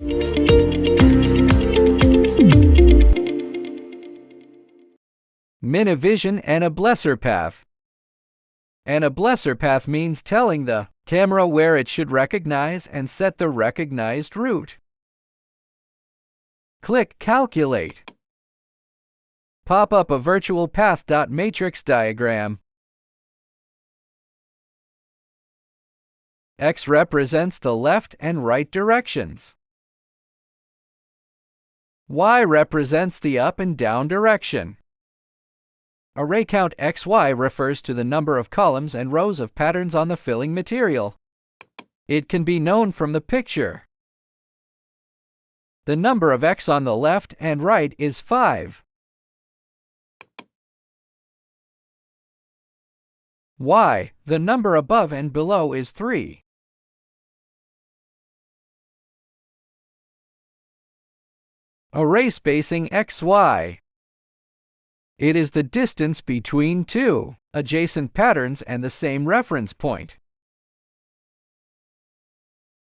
MiniVision EnableSearchPath. EnableSearchPath means telling the camera where it should recognize and set the recognized route. Click Calculate. Pop up a virtual path.matrix diagram. X represents the left and right directions. Y represents the up and down direction. Array count XY refers to the number of columns and rows of patterns on the filling material. It can be known from the picture. The number of X on the left and right is 5. Y, the number above and below, is 3. Array spacing XY. It is the distance between two adjacent patterns and the same reference point.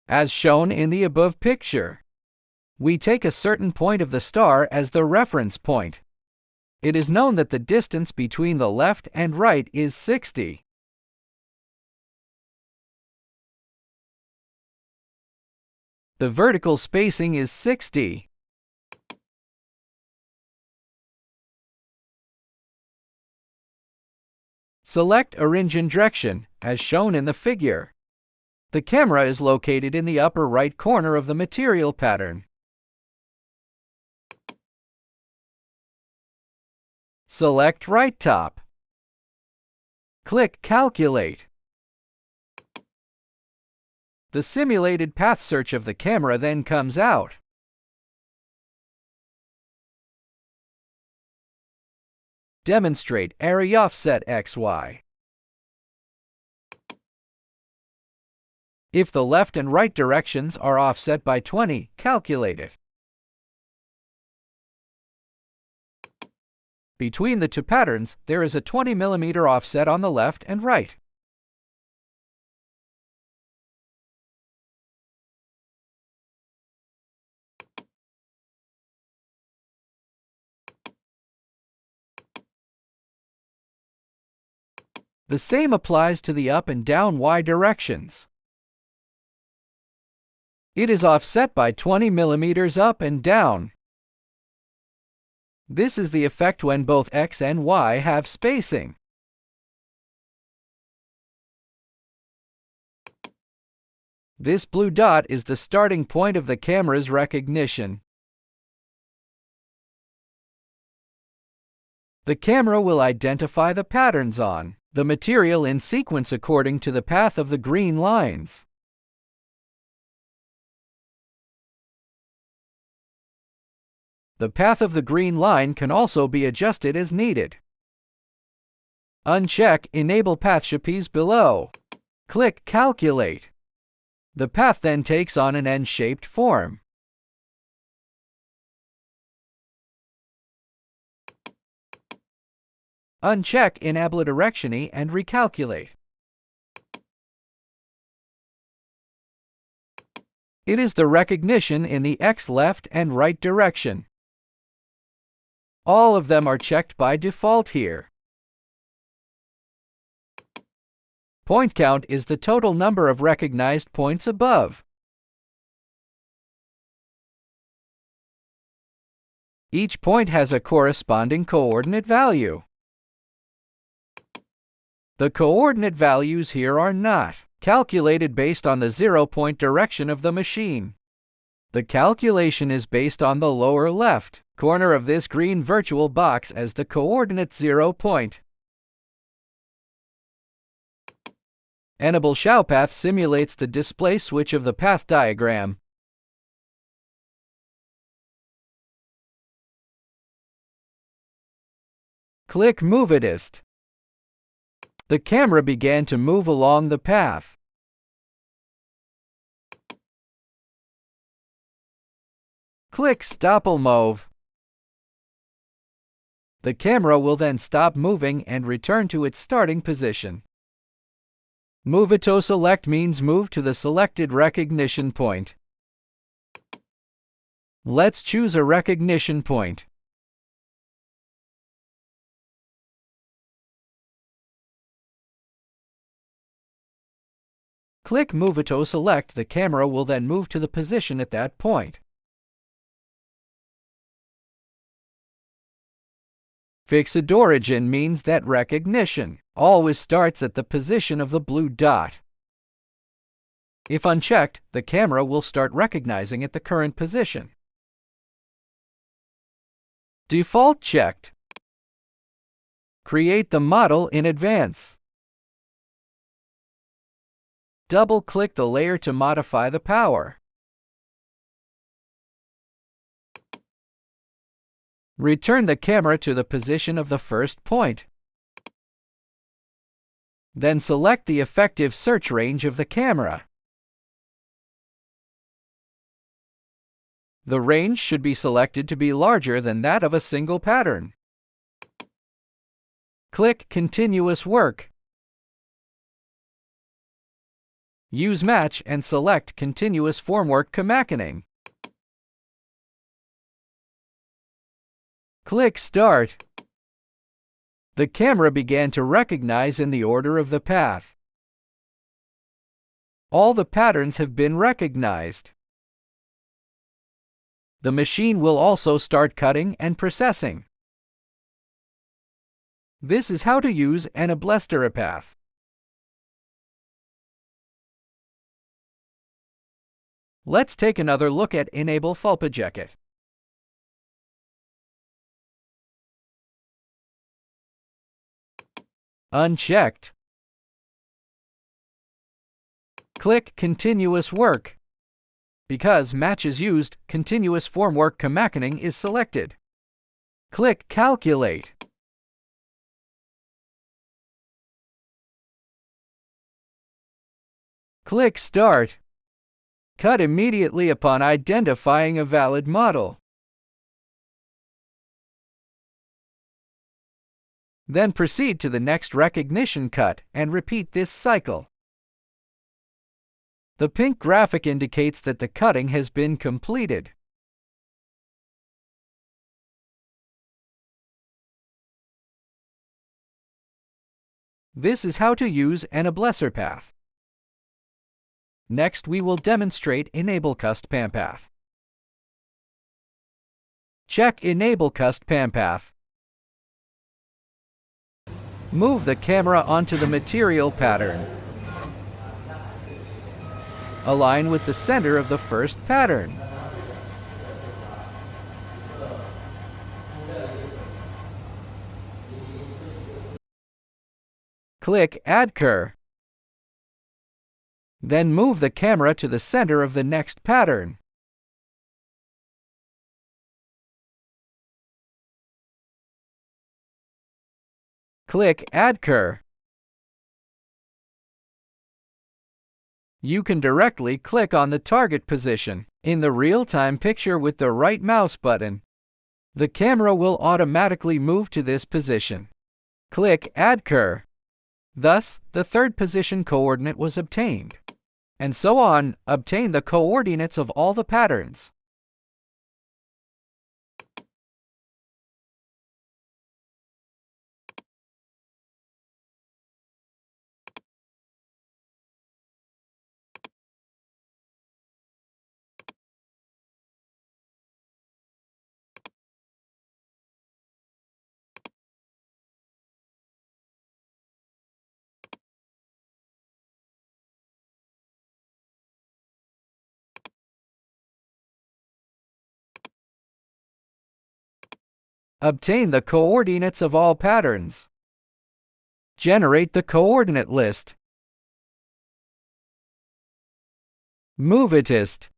As shown in the above picture, we take a certain point of the star as the reference point. It is known that the distance between the left and right is 60. The vertical spacing is 60. Select origin direction, as shown in the figure. The camera is located in the upper right corner of the material pattern. Select right top. Click Calculate. The simulated path search of the camera then comes out. Demonstrate array offset XY. If the left and right directions are offset by 20, calculate it. Between the two patterns, there is a 20 mm offset on the left and right. The same applies to the up and down Y directions. It is offset by 20 mm up and down. This is the effect when both X and Y have spacing. This blue dot is the starting point of the camera's recognition. The camera will identify the patterns on the material in sequence according to the path of the green lines. The path of the green line can also be adjusted as needed. Uncheck Enable PathShapees below. Click Calculate. The path then takes on an N-shaped form. Uncheck Enable Direction and recalculate. It is the recognition in the X left and right direction. All of them are checked by default here. Point count is the total number of recognized points above. Each point has a corresponding coordinate value. The coordinate values here are not calculated based on the 0-point direction of the machine. The calculation is based on the lower left corner of this green virtual box as the coordinate 0 point. EnableSearchPath simulates the display switch of the path diagram. Click Move Adjust. The camera began to move along the path. Click Stop Move. The camera will then stop moving and return to its starting position. Move to select means move to the selected recognition point. Let's choose a recognition point. Click Move It to select. The camera will then move to the position at that point. Fixed origin means that recognition always starts at the position of the blue dot. If unchecked, the camera will start recognizing at the current position. Default checked. Create the model in advance. Double-click the layer to modify the power. Return the camera to the position of the first point. Then select the effective search range of the camera. The range should be selected to be larger than that of a single pattern. Click Continuous Work. Use Match and select Continuous Formwork Commacking. Click Start. The camera began to recognize in the order of the path. All the patterns have been recognized. The machine will also start cutting and processing. This is how to use EnableSearchPath. Let's take another look at EnableSearchPath. Unchecked. Click Continuous Work. Because Match is used, Continuous Formwork Commacking is selected. Click Calculate. Click Start. Cut immediately upon identifying a valid model. Then proceed to the next recognition cut and repeat this cycle. The pink graphic indicates that the cutting has been completed. This is how to use EnableSearchPath. Next, we will demonstrate EnableSearchPath. Check EnableSearchPath. Move the camera onto the material pattern. Align with the center of the first pattern. Click Add Curve. Then move the camera to the center of the next pattern. Click Add Curve. You can directly click on the target position in the real-time picture with the right mouse button. The camera will automatically move to this position. Click Add Curve. Thus, the third position coordinate was obtained. And so on, obtain the coordinates of all the patterns. Obtain the coordinates of all patterns. Generate the coordinate list. Move Itist.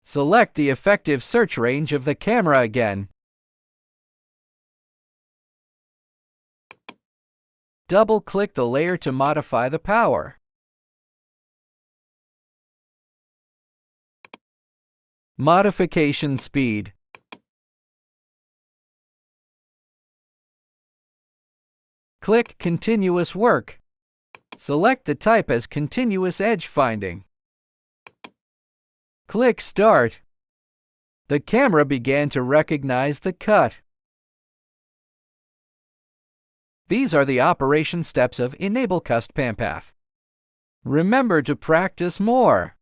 Select the effective search range of the camera again. Double-click the layer to modify the power. Modification speed. Click Continuous Work. Select the type as continuous edge finding. Click Start. The camera began to recognize the cut. These are the operation steps of EnableSearchPath. Remember to practice more.